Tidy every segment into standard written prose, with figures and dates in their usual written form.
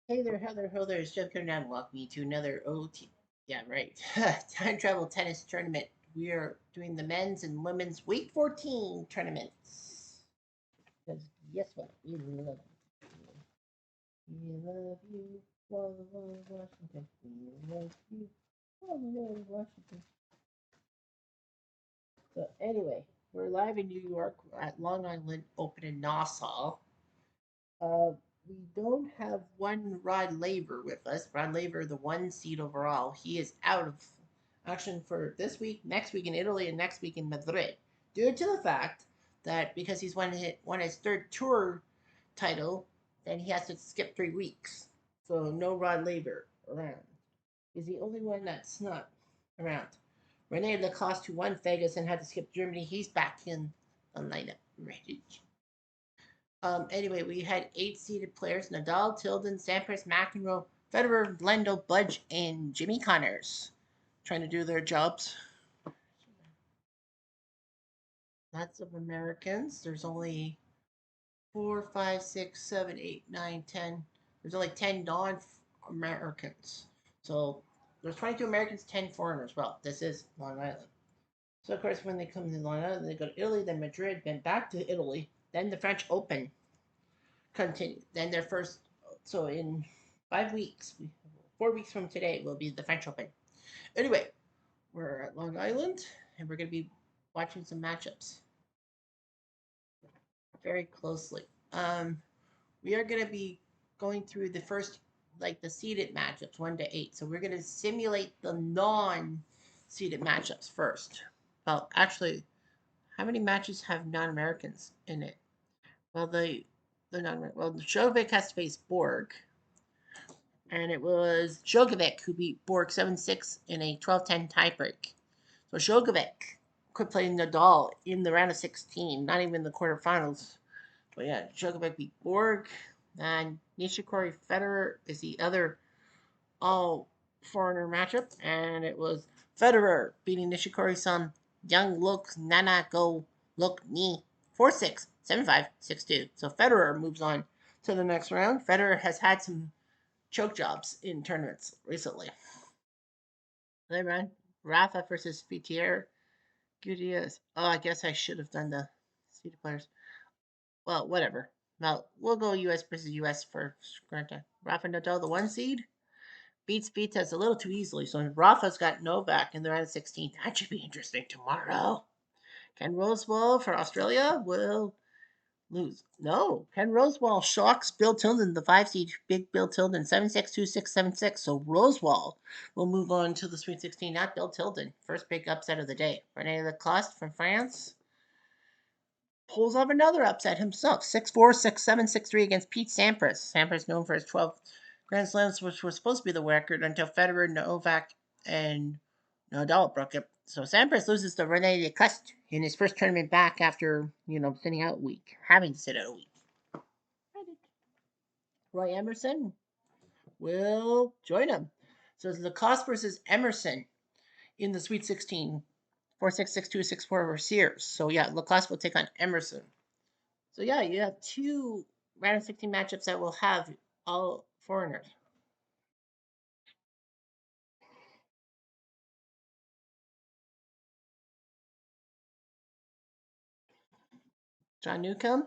Hey there, Heather, ho there, it's Jeff Kernan. Welcome you to another OT. Yeah, right. Time travel tennis tournament. We are doing the men's and women's week 14 tournaments. Because guess what? We love you. We love you. Washington. We love you. Washington. So, anyway, we're live in New York at Long Island Open in Nassau. Uh, we don't have one Rod Laver with us. Rod Laver, the one seed overall, he is out of action for this week, next week in Italy, and next week in Madrid, due to the fact that because he's won his third tour title, then he has to skip 3 weeks. So no Rod Laver around. He's the only one that's not around. Rene Lacoste, who won Vegas and had to skip Germany, he's back in the lineup. Ready. Anyway, we had 8 seeded players: Nadal, Tilden, Sampras, McEnroe, Federer, Lendl, Budge, and Jimmy Connors trying to do their jobs. Lots of Americans. There's only 4, 5, 6, 7, 8, 9, 10. There's only 10 non-Americans. So there's 22 Americans, 10 foreigners. Well, this is Long Island. So of course, when they come to Long Island, they go to Italy, then Madrid, then back to Italy, then the French Open continue. Then their first, so in 5 weeks, 4 weeks from today will be the French Open. Anyway, we're at Long Island and we're going to be watching some matchups very closely. We are going to be going through the first, like the seeded matchups, 1 to 8. So we're going to simulate the non-seeded matchups first. Well, actually, how many matches have non-Americans in it? Well, the non well, Djokovic has to face Borg, and it was Djokovic who beat Borg 7-6 in a 12-10 tiebreak. So Djokovic could play Nadal in the round of 16, not even the quarterfinals. But yeah, Djokovic beat Borg, and Nishikori Federer is the other all foreigner matchup, and it was Federer beating Nishikori son Young Look Nana Go Look Ni 4-6, 7-5, 6-2. So Federer moves on to the next round. Federer has had some choke jobs in tournaments recently. Hey, man. Rafa versus Fitier Gutierrez. Oh, I guess I should have done the seeded players. Well, whatever. Now, we'll go US versus US for granted. Rafa Nadal, the 1 seed, beats Vitas a little too easily. So Rafa's got Novak in the round of 16. That should be interesting tomorrow. Ken Rosewall for Australia will lose. No, Ken Rosewall shocks Bill Tilden, the 5 seed, big Bill Tilden, 7-6, 2-6, 7-6. So Rosewall will move on to the Sweet 16, not Bill Tilden. First big upset of the day. Rene Lacoste from France pulls off another upset himself, 6-4, 6-7, 6-3 against Pete Sampras. Sampras known for his 12 Grand Slams, which was supposed to be the record until Federer, Novak, and Nadal broke it. So Sampras loses to Rene Lacoste in his first tournament back after, sitting out a week, having to sit out a week. Roy Emerson will join him. So it's Lacoste versus Emerson in the Sweet 16. 4-6, 6-2, 6-4 over Sears. So yeah, Lacoste will take on Emerson. So yeah, you have 2 round of 16 matchups that will have all foreigners. John Newcomb,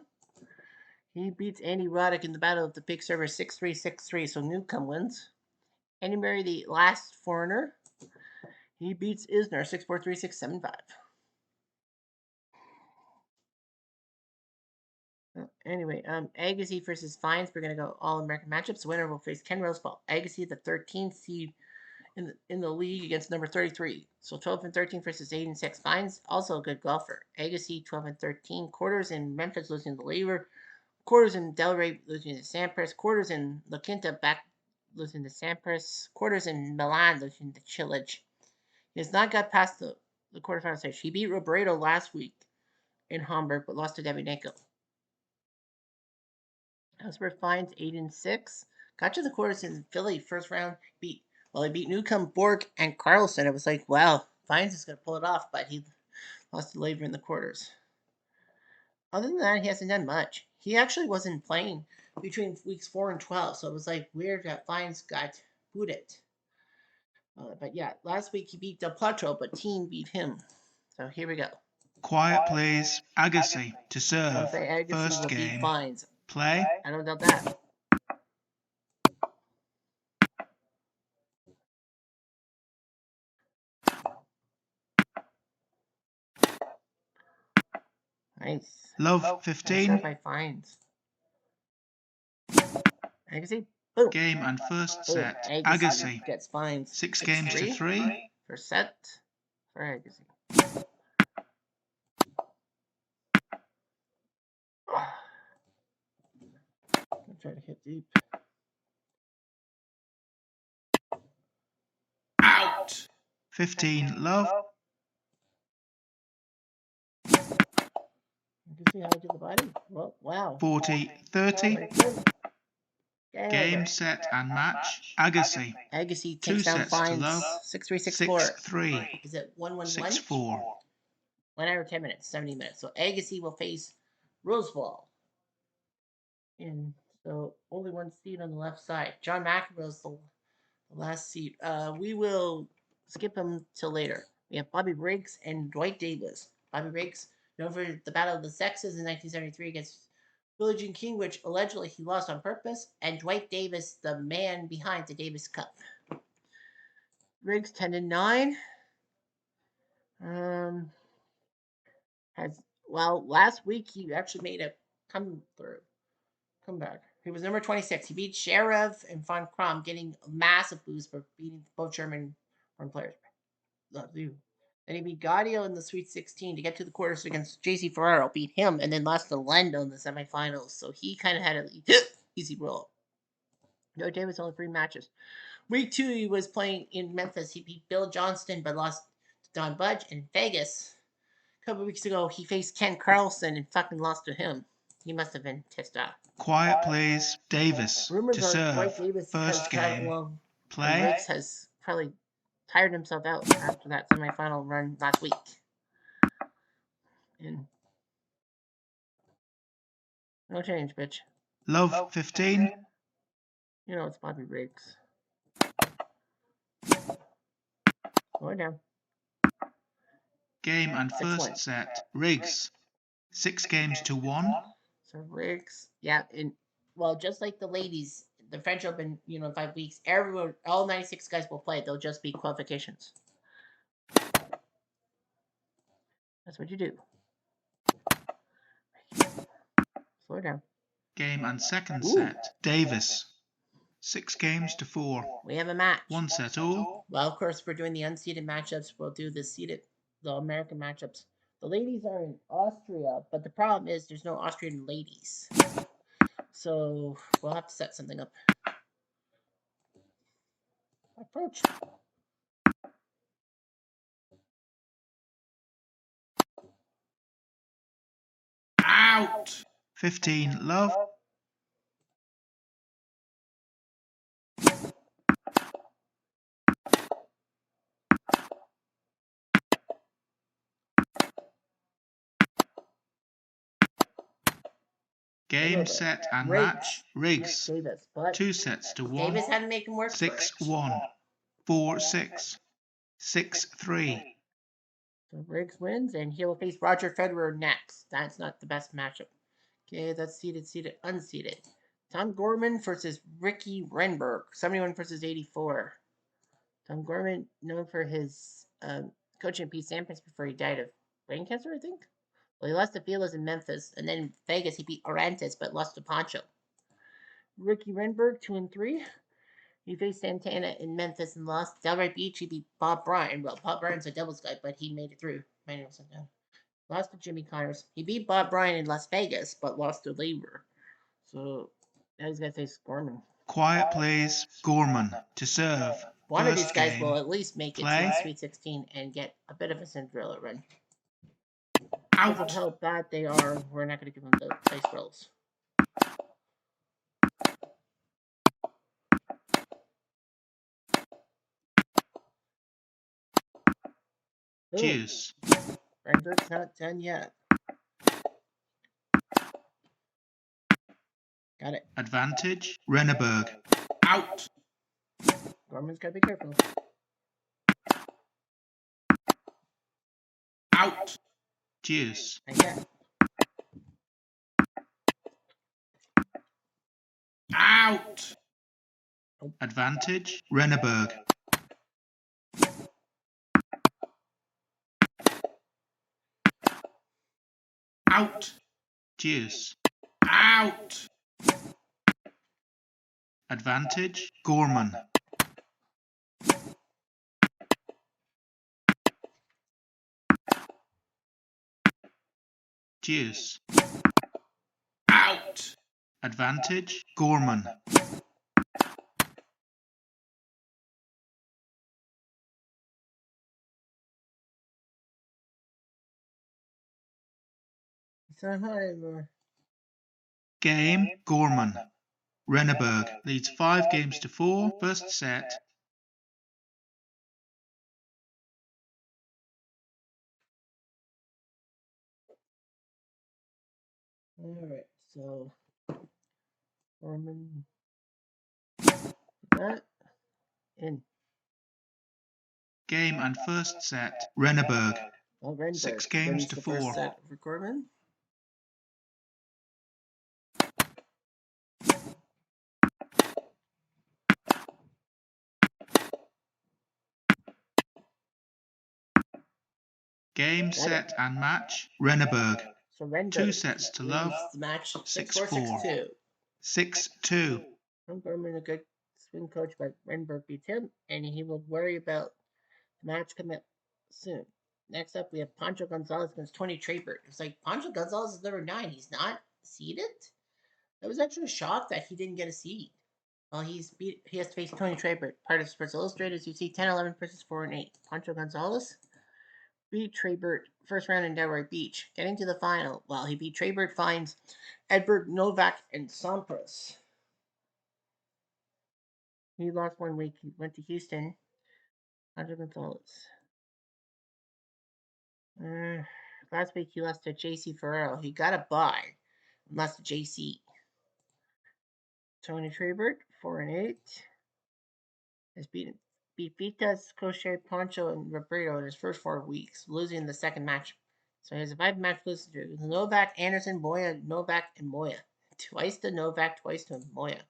he beats Andy Roddick in the battle of the big server 6-3, 6-3. So Newcomb wins. Andy Murray, the last foreigner, he beats Isner 6-4, 3-6, 7-5. Anyway, Agassi versus Fines. We're gonna go all American matchups. The winner will face Ken Rosewall. Agassi, the 13th seed in the league, against number 33. So 12 and 13 versus 8 and 6. Fines also a good golfer. Agassi 12 and 13. Quarters in Memphis losing to Lever. Quarters in Delray losing to Sampras. Quarters in La Quinta back losing to Sampras. Quarters in Milan losing to Chilich. He has not got past the quarterfinal stage. He beat Robredo last week in Hamburg, but lost to Davydenko. Ellsworth Fines 8 and 6. Got to the quarters in Philly first round. He beat Newcomb, Borg, and Carlson. It was like, wow, Fines is gonna pull it off, but he lost to Laver in the quarters. Other than that, he hasn't done much. He actually wasn't playing between weeks 4 and 12. So it was like weird that Fines got booted. But yeah, last week he beat Del Potro, but Team beat him. So here we go. Quiet, please. Agassi to serve. I'll say Agassi First will beat game. Fines. Play. I don't doubt that. Nice. Love 15. Nice by Fines. Agassi. Boom. Game and first set. Agassi Agassi gets Fines. 6 games to 3. First set for Agassi. I'll try to hit deep. Out. 15 love. You can see how I did the body. Well, wow. 40 30. Yeah. Game, set and match. Agassi. Agassi 2 takes down sets to Fines. love. 6-3, 6-3. Is it 1-1-1? 6-4. 1 hour 10 minutes, 70 minutes. So Agassi will face Rosewall. And so only one seat on the left side. John McEnroe's the last seat. We will skip him till later. We have Bobby Briggs and Dwight Davis. Bobby Briggs, known for the Battle of the Sexes in 1973 against Billie Jean King, which allegedly he lost on purpose, and Dwight Davis, the man behind the Davis Cup. Briggs 10-9. Last week he actually made a comeback. He was number 26. He beat Sheriff and Von Krom, getting a massive boost for beating both German players. Love you. Then he beat Gaudio in the Sweet 16 to get to the quarters against JC Ferraro, beat him, and then lost to Lendo in the semifinals. So he kind of had an easy roll. No, Davis only 3 matches. Week 2, he was playing in Memphis. He beat Bill Johnston, but lost to Don Budge. In Vegas, a couple weeks ago, he faced Ken Carlson and fucking lost to him. He must have been pissed off. Quiet, please. Davis Rumors to are serve. Dwight Davis First game. Play. Riggs has probably tired himself out after that semifinal run last week. And no change, bitch. Love 15. You know it's Bobby Riggs. Slow it down. Game and first set. Riggs 6 games to 1. So Riggs, yeah, just like the ladies, the French Open, in 5 weeks, all 96 guys will play. They'll just be qualifications. That's what you do. Slow down. Game and second set. Davis 6 games to 4. We have a match. 1 set all. Well, of course, we're doing the unseeded matchups. We'll do the American matchups. The ladies are in Austria, but the problem is there's no Austrian ladies. So we'll have to set something up. Approach. Out. 15 love. Game, set and match. Riggs Davis, 2 sets to 1. Davis had to make him work. 6-1. 4-6. 6-3. So Riggs wins, and he'll face Roger Federer next. That's not the best matchup. Okay, that's seeded, unseeded. Tom Gorman versus Ricky Renberg, 71 versus 84. Tom Gorman, known for his coaching at Pete Sampras before he died of brain cancer, I think. Well, he lost to Fielders in Memphis, and then in Vegas he beat Orantes, but lost to Pancho. Ricky Renberg, 2-3. He faced Santana in Memphis and lost. Delray Beach, he beat Bob Bryan. Well, Bob Bryan's a doubles guy, but he made it through. Lost to Jimmy Connors. He beat Bob Bryan in Las Vegas, but lost to Labor. So now he's going to face Gorman. Quiet, please. Gorman to serve. One of these guys will at least make it to the Sweet 16 and get a bit of a Cinderella run. Out. Because of how bad they are, we're not going to give them the dice rolls. Cheers. Renberg's not done yet. Got it. Advantage, Renneberg. Out. Gorman's got to be careful. Out. Deuce. I get. Out. Advantage, Renneberg. Out. Deuce. Out. Advantage, Gorman. Deuce. Out. Advantage, Gorman. It's not hard anymore. Game, Gorman. Renneberg leads 5 games to 4, first set. Alright, so Gorman. That. In. Game and first set, Renneberg. Well, Renberg 6 games wins to the first 4. set for Gorman. Game, set and match, Renneberg. So Renberg 2 sets to wins love. the match 6-4. 6-4, 6-2. 6-2. Gorman a good swing coach, but Renberg beats him, and he will worry about the match coming up soon. Next up, we have Pancho Gonzalez against Tony Trabert. It's like Pancho Gonzalez is number 9. He's not seeded. I was actually shocked that he didn't get a seed. Well, he has to face Tony Trabert, part of Sports Illustrated. As you see, 10-11 versus 4-8. Pancho Gonzalez beat Trabert first round in Delray Beach. Getting to the final, while he beat Trabert, finds Edberg, Novak, and Sampras. He lost 1 week. He went to Houston. Pancho Gonzalez. Last week he lost to JC Ferrero. He got a bye. Lost to JC. Tony Trabert, 4-8. Has beat Vitas, Kosher, Pancho, and Roberto in his first 4 weeks, losing the second match. So he has a 5-match losing streak. Novak, Anderson, Moya, Novak, and Moya. Twice to Novak, twice to Moya.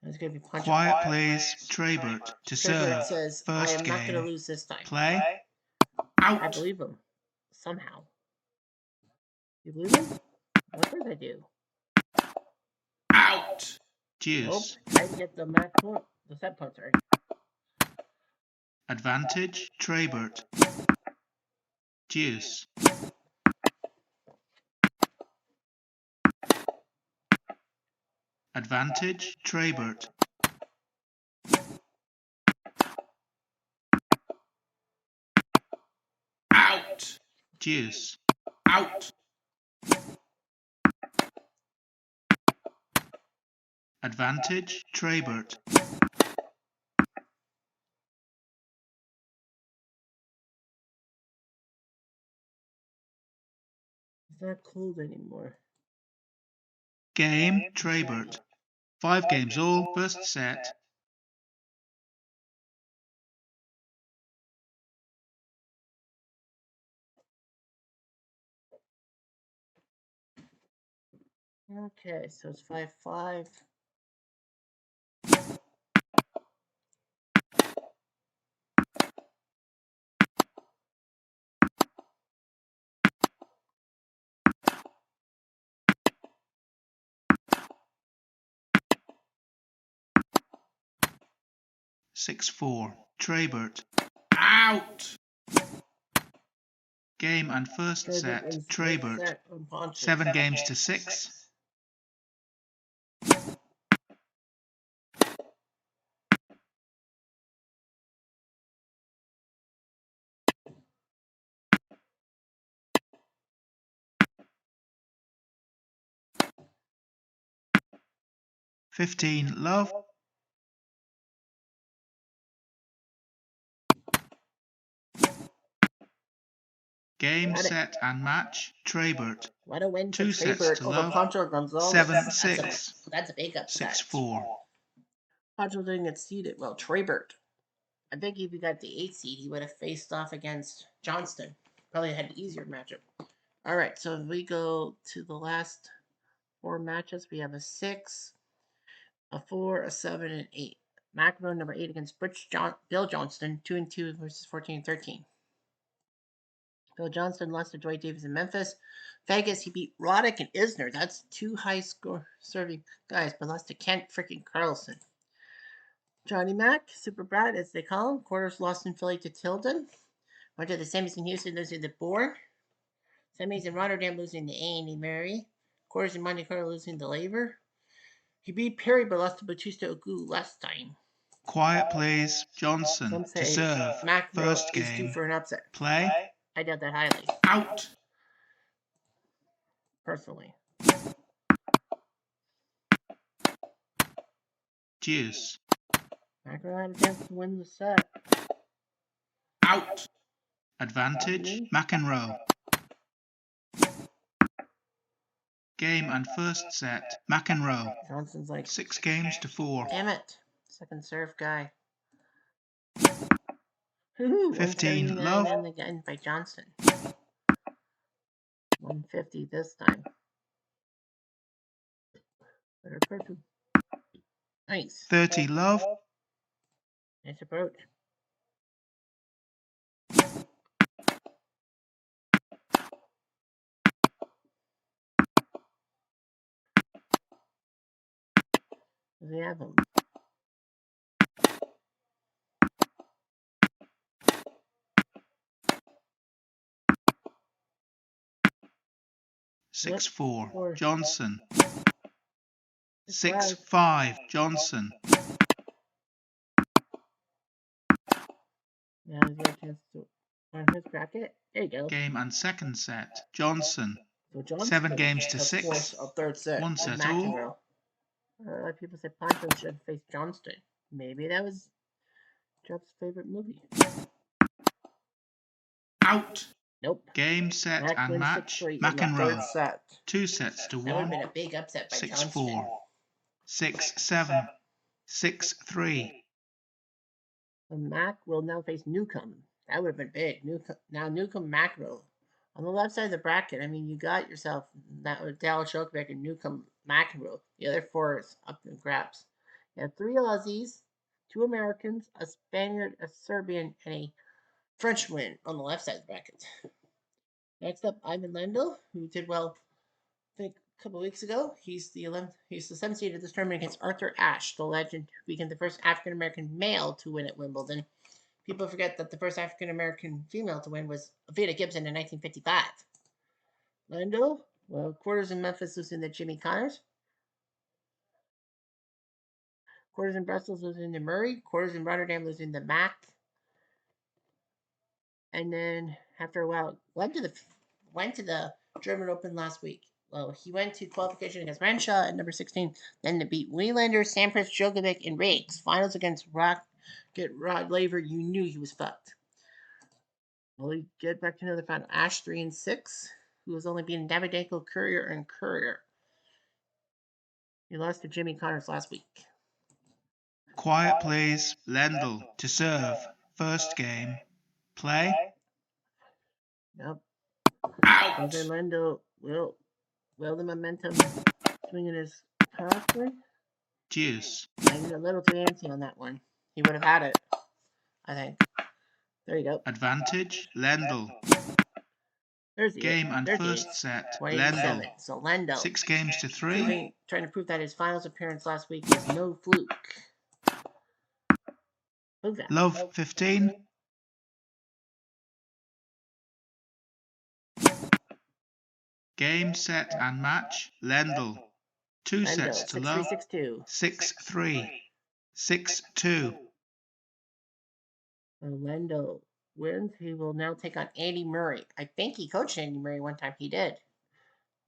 It's going to be Pancho. Quiet please, Trabert to serve. Trabert says, I First am not going to game. lose this time. Play. I Out. believe him. Somehow. You believe him? What course I do. Out. Deuce. Nope. I get the match point. The set point, sorry. Advantage, Trabert. Deuce. Advantage, Trabert. Out. Deuce. Out. Advantage, Trabert. It's not cold anymore. Game, Trabert. 5 games all, first set. Okay, so it's 5-5. Six 4. Trabert. Out. Game and first Trabert set, wins the Trabert. set on Pancho. 7 games to 6. $15 love. Game, Got it. set, and match. Traybert. What a win for 2 sets Traybert to over love. Pancho Gonzalez. 7-6. That's a big upset. 6-4. Pancho didn't get seeded. Well, Traybert. I think if he got the 8th seed, he would have faced off against Johnston. Probably had an easier matchup. All right, so if we go to the last 4 matches, we have a 6, a 4, a 7, and 8. McEnroe number 8 against Bill Johnston, 2-2 versus 14-13. Bill Johnston lost to Dwight Davis in Memphis. Vegas, he beat Roddick and Isner. That's 2 high-score serving guys, but lost to Kent freaking Carlson. Johnny Mac, Super Brad, as they call him, quarters lost in Philly to Tilden. Went to the semis in Houston, losing to Bourne. Semis in Rotterdam, losing to A&E Mary. Quarters in Monte Carlo, losing to Labor. He beat Perry, but lost to Bautista Agut last time. Quiet, please. Johnson Some to say serve. McEnroe First is due game. for an upset. Play. I doubt that highly, Out. personally. Deuce. McEnroe had a chance to win the set. Out. Advantage. McEnroe. Game and first set. McEnroe. Johnson's like, 6 games to 4. damn it. Second serve guy. 15 love. And again by Johnston. 150 this time. Better person. Nice. 30 love. Nice approach. Does he have him? Six four. Four. Johnson. Surprise. 6-5. Johnson. Now he's got a chance to on his bracket. There you go. Game and second set. Johnson. So Johnson 7 games to has 6. forced a third set. One with set all. McEnroe. A lot of people said Pancho should face Johnston. Maybe that was Jeff's favorite movie. Out. Nope. Game, set, Mac and wins match. 6-3 in the McEnroe. third set. 2 sets to That would have 1. been a big upset by 6-4. Johnston. 6-7. 6-3. The Mac will now face Newcomb. That would have been big. Newcomb McEnroe. On the left side of the bracket, I mean, you got yourself that with Dallas Shokebeck and Newcomb McEnroe. The other 4 is up in grabs. You have 3 Aussies, 2 Americans, a Spaniard, a Serbian, and a Frenchman on the left side of the bracket. Next up, Ivan Lendl, who did well, I think, a couple weeks ago. He's the 7th seed of this tournament against Arthur Ashe, the legend, who became the first African American male to win at Wimbledon. People forget that the first African American female to win was Veda Gibson in 1955. Lendl, well, quarters in Memphis losing to Jimmy Connors. Quarters in Brussels losing to Murray. Quarters in Rotterdam losing to Mac. And then after a while, went to the German Open last week. Well, he went to qualification against Renshaw at number 16, then to beat Wielander, Sampras, Djokovic, and Riggs. Finals against Rod Laver. You knew he was fucked. Well, we get back to another final. Ashe 3-6, who was only beating Davydenko, Courier, and Courier. He lost to Jimmy Connors last week. Quiet, please. Lendl to serve. First game. Play. Yep. Out. Jose Lendl will the momentum swinging his pathway. Deuce. I'm a little too antsy on that one. He would have had it, I think. There you go. Advantage. Lendl. There's the Game and There's the first ace. set. 27. Lendl. So Lendl 6 games to 3. trying to prove that his finals appearance last week was no fluke. Move that. Love 15. Game, set, and match. Lendl. 2 sets to love. 6-3, 6-3. 6-2. So Lendl wins. He will now take on Andy Murray. I think he coached Andy Murray one time. He did.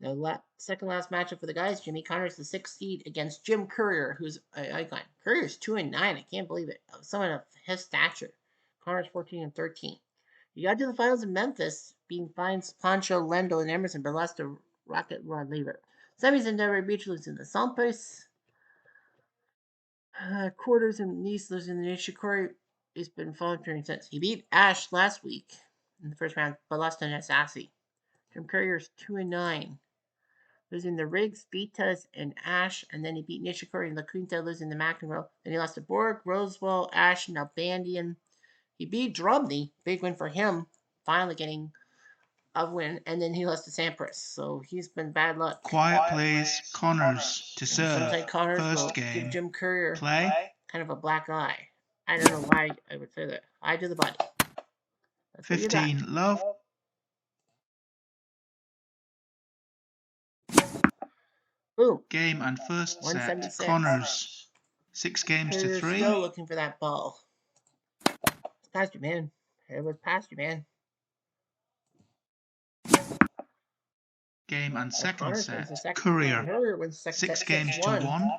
The second last matchup for the guys, Jimmy Connors, the 6th seed against Jim Courier, who's an icon. Courier's 2-9. I can't believe it. Someone of his stature. Connors 14-13. You got to the finals in Memphis, beating Fines, Pancho, Lendl, and Emerson, but lost to Rocket Rod Lever. Semis Endeavor Beach losing the Sampras. Quarters and Nice losing the Nishikori. He's been faltering since. He beat Ash last week in the first round, but lost to Nasasi. Jim Courier's 2-9. Losing the Riggs, Vitas, and Ash, and then he beat Nishikori and La Quinta, losing the McEnroe. Then he lost to Borg, Rosewell, Ash, and Albandian. He beat Drobny, big win for him, finally getting a win, and then he lost to Sampras. So he's been bad luck. Quiet, please. Connors to serve. Sometimes Connors will First give game. Jim Courier Play. kind of a black eye. I don't know why I would say that. Eye to the body. That's what you got. 15 love. Boom. Game and first set. 176. Connors. 6 games to Courier's 3. still looking for that ball. It's past you, man. It was past you, man. Game and second Connors wins the set. second. Courier. Courier wins the second 6 set, games to 6-1. 1.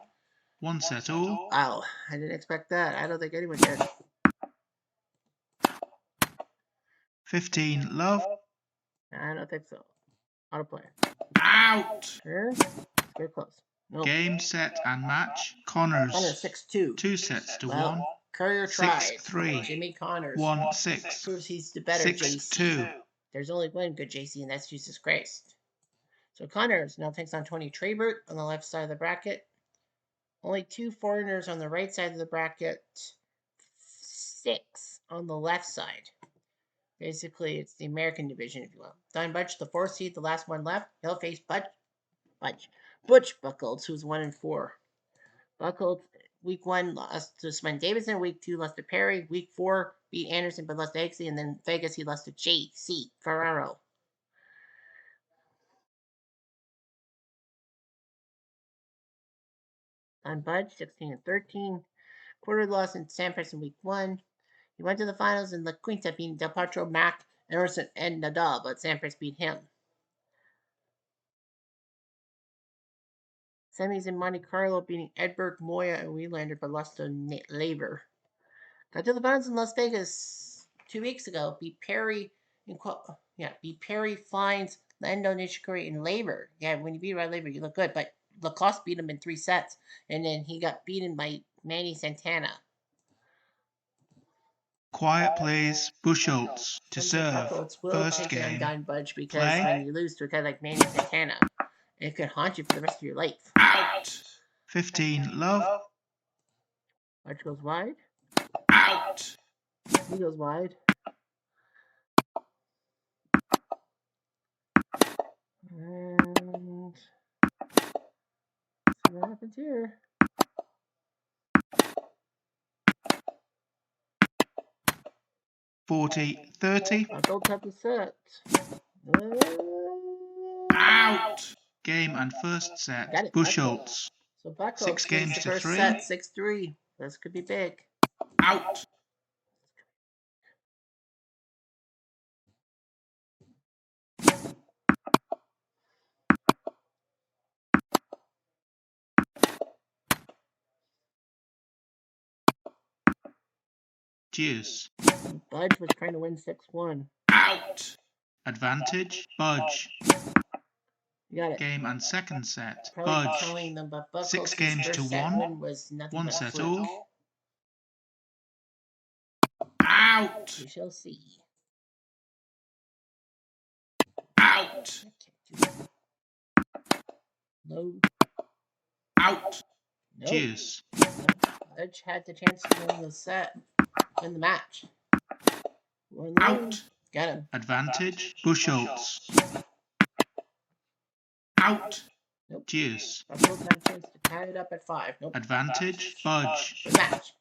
1 set all. Wow, I didn't expect that. I don't think anyone did. 15 love. I don't think so. Autoplay. Out. Sure. Very close. No. Game, set, and match. Connors Connors. 6-2. 2 sets to Well, 1. Courier tried. 6-3. Jimmy Connors 1-6. proves he's the better JC. 6-2. There's only one good JC, and that's Jesus Christ. So Connors now takes on Tony Trebert on the left side of the bracket. Only 2 foreigners on the right side of the bracket. 6 on the left side. Basically, it's the American division, if you will. Don Butch, the 4th seed, the last one left. He'll face Butch Buchholz, who's 1-4. Buchholz, week 1, lost to Sven Davidson. Week 2, lost to Perry. Week 4, beat Anderson, but lost to Eggsy. And then Vegas, he lost to J.C. Ferraro. On Budge, 16-13. Quarter loss in Sampras in week 1. He went to the finals in La Quinta, beating Del Potro, Mac, Emerson, and Nadal, but Sampras beat him. Semis in Monte Carlo, beating Edberg, Moya, and Wielander, but lost to Laver. Got to the finals in Las Vegas 2 weeks ago. Beat Perry, Fines, Lando, Nishikori, and Laver. Yeah, when you beat Rod Laver, you look good, but Lacoste beat him in 3 sets, and then he got beaten by Manny Santana. Quiet, please. Buchholz to serve. First take it on game. Don Budge because Play. when you lose to a guy like Manny Santana, it could haunt you for the rest of your life. Out. 15 love. Budge goes wide. Out. He goes wide. And see what happens here. $40-30. Buchholz have the set. Out. Game and first set. Got it. Buchholz. So Buchholz 6 games wins the to first 3. set, 6-3. This could be big. Out. Deuce. Budge was trying to win 6-1. Out. Advantage. Budge. You got it. Game and second set. Probably Budge. telling them, but Buchholz's 6 games first to set 1. win was nothing 1 but set fluke. all. Out. We shall see. Out. No. Out. No. Deuce. Budge had the chance to win the set, win the match. Won the Out. Got him. Advantage. Buchholz. Out. Nope. Deuce. Buchholz had a chance to tie it up at 5. Nope. Advantage. Budge. Good match.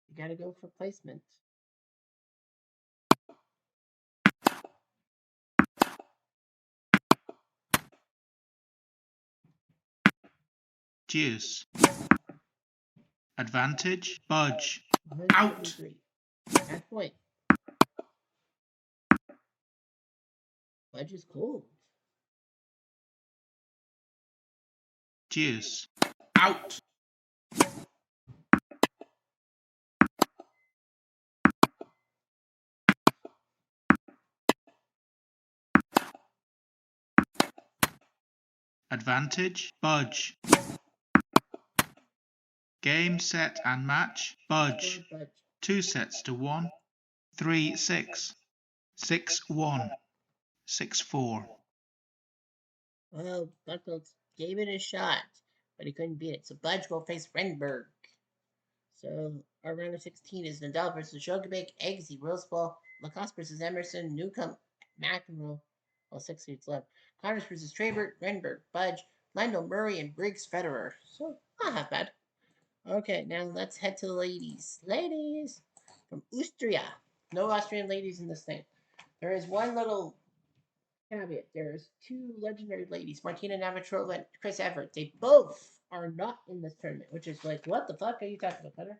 You gotta go for placement. Deuce. Advantage. Budge. Out. At point. Budge is cold. deuce, out, advantage, budge. Game, set and match, budge. Or budge. 2 sets to 1, 3, 6, 6, 1, 6, 4. Well, Buckles gave it a shot, but he couldn't beat it. So Budge will face Renberg. So our round of 16 is Nadal versus Djokovic, Agassi, Roseball, Lacoste versus Emerson, Newcomb, McEnroe. Well, 6 weeks left. Connors versus Trabert, Renberg, Budge, Lando Murray, and Briggs Federer. So not half bad. Okay, now let's head to the ladies. Ladies from Austria. No Austrian ladies in this thing. There is one little caveat. There's 2 legendary ladies, Martina Navratilova and Chris Evert. They both are not in this tournament, which is like, what the fuck are you talking about, Cutter?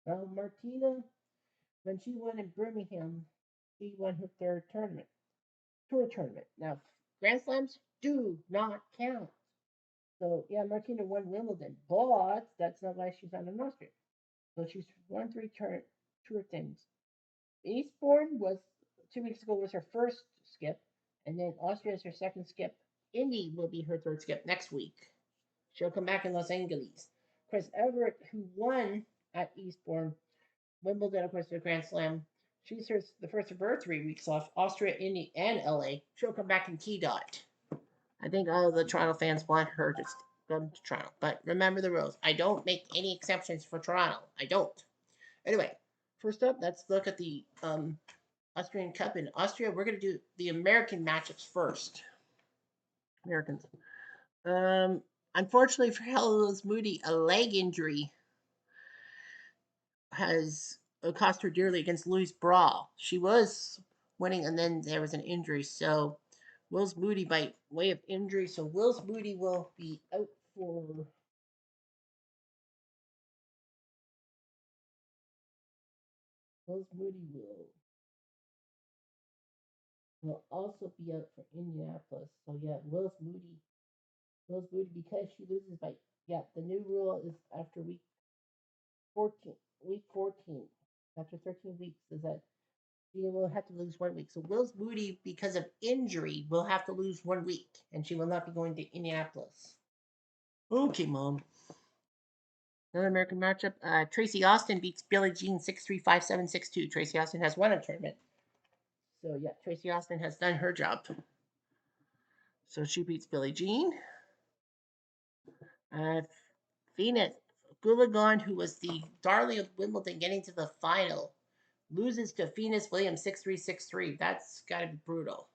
Well, Martina, when she won in Birmingham, she won her 3rd tour tournament. Now, Grand Slams do not count. So, yeah, Martina won Wimbledon, but that's not why she's on an Austria. So she's won 3 tour things. Eastbourne was 2 weeks ago was her first skip, and then Austria is her 2nd skip. Indy will be her 3rd skip next week. She'll come back in Los Angeles. Chris Evert, who won at Eastbourne, Wimbledon, of course, the Grand Slam. She's the first of her 3 weeks off. Austria, Indy, and LA. She'll come back in T Dot. I think all of the Toronto fans want her to come to Toronto. But remember the rules. I don't make any exceptions for Toronto. I don't. Anyway, first up, let's look at the Austrian Cup in Austria. We're going to do the American matchups first. Americans. Unfortunately for Helen Moody, a leg injury has cost her dearly against Louise Brawl. She was winning, and then there was an injury. So Wills Moody, by way of injury, so Wills Moody will be out for. Wills Moody will also be out for Indianapolis. So yeah, Wills Moody, because she loses by, yeah, the new rule is after week 14, after 13 weeks, is that she will have to lose 1 week. So Wills Moody, because of injury, will have to lose 1 week, and she will not be going to Indianapolis. Okay, Mom. Another American matchup. Tracy Austin beats Billie Jean 6-3, 5-7, 6-2. Tracy Austin has won a tournament. So yeah, Tracy Austin has done her job. So she beats Billie Jean. Venus Goolagong, who was the darling of Wimbledon, getting to the final, loses to Venus Williams 6-3, 6-3. That's got to be brutal.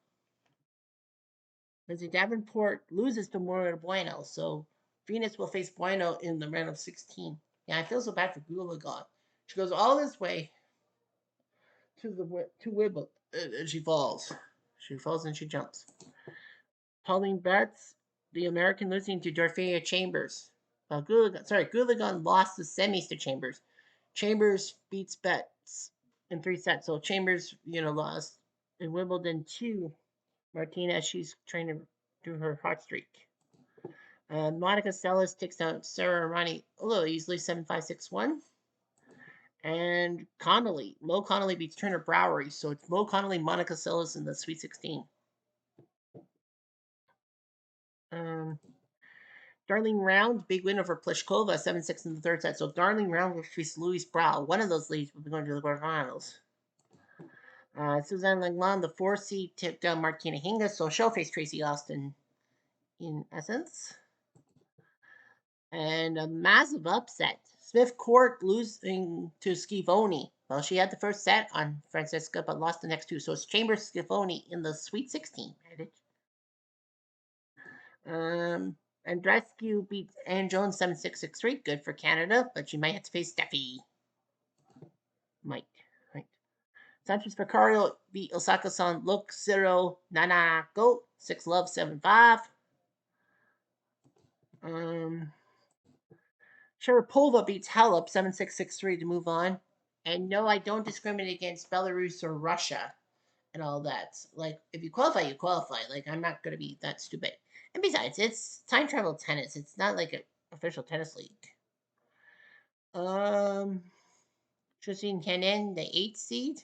Lindsay Davenport loses to Moira Bueno, so Venus will face Bueno in the round of 16. Yeah, I feel so bad for Goolagong. She goes all this way to Wimbledon, and she falls. She falls and she jumps. Pauline Betts, the American, losing to Dorothea Chambers. Goolagong lost the semis to Chambers. Chambers beats Betts in 3 sets. So Chambers, lost in Wimbledon to Martina. She's trying to do her hot streak. Monica Seles takes down Sarah Rani a little easily, 7-5, 6-1. And Mo Connolly beats Turner Browery. So it's Mo Connolly, Monica Seles in the Sweet 16. Darlene Round, big win over Pliskova, 7-6 in the 3rd set. So Darlene Round will face Louise Brow. One of those ladies will be going to the quarterfinals. Suzanne Langland, the 4 seed, took down Martina Hingis, so she'll face Tracy Austin in essence. And a massive upset. Smith Court losing to Schifoni. Well, she had the first set on Francisca, but lost the next 2. So it's Chambers Schifoni in the Sweet 16. Andreescu beats Anne Jones 7-6, 6-3. Good for Canada, but she might have to face Steffi. Might. Right. Sanchez Vicario beat Osaka-san Look 0 Nanako 6-love 7-5. Sharapova beats Halep 7-6, 6-3 to move on. And no, I don't discriminate against Belarus or Russia. and all that. Like, if you qualify, you qualify. Like, I'm not gonna be that stupid. And besides, it's time travel tennis. It's not like an official tennis league. Tristan Kenin, the 8th seed.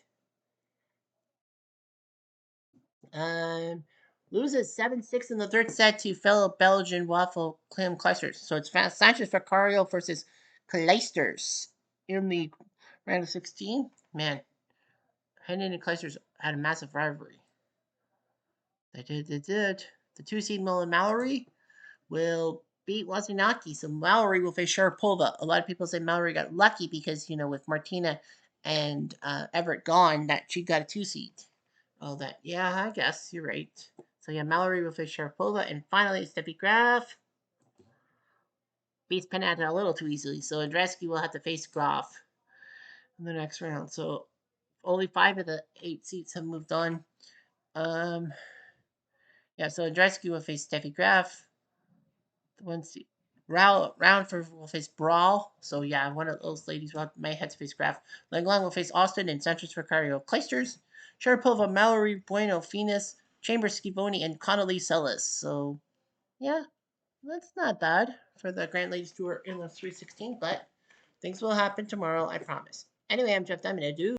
Loses 7-6 in the third set to fellow Belgian waffle Clem Kleisters. So it's Sanchez Vicario versus Kleisters in the round of 16. Man, Henin and Kleisters had a massive rivalry. They did. The 2 seed Mullen Mallory will beat Wozniacki. So Mallory will face Sharapova. A lot of people say Mallory got lucky because, with Martina and Everett gone, that she got a 2 seed. All that. Yeah, I guess you're right. So yeah, Mallory will face Sharapova. And finally, Steffi Graf beats Pennant a little too easily. So Andreescu will have to face Graf in the next round. So only 5 of the 8 seats have moved on. Yeah, so Andreescu will face Steffi Graf. Round for will face Brawl. So yeah, one of those ladies may have to face Graf. Langlang will face Austin and Sanchez Vicario Kleisters. Sharapova, Mallory, Bueno, Finis, Chambers, Schivoni, and Connolly Sellis. So yeah, that's not bad for the Grand Ladies Tour in the 316, but things will happen tomorrow, I promise. Anyway, I'm Jeff Diamond. Adieu.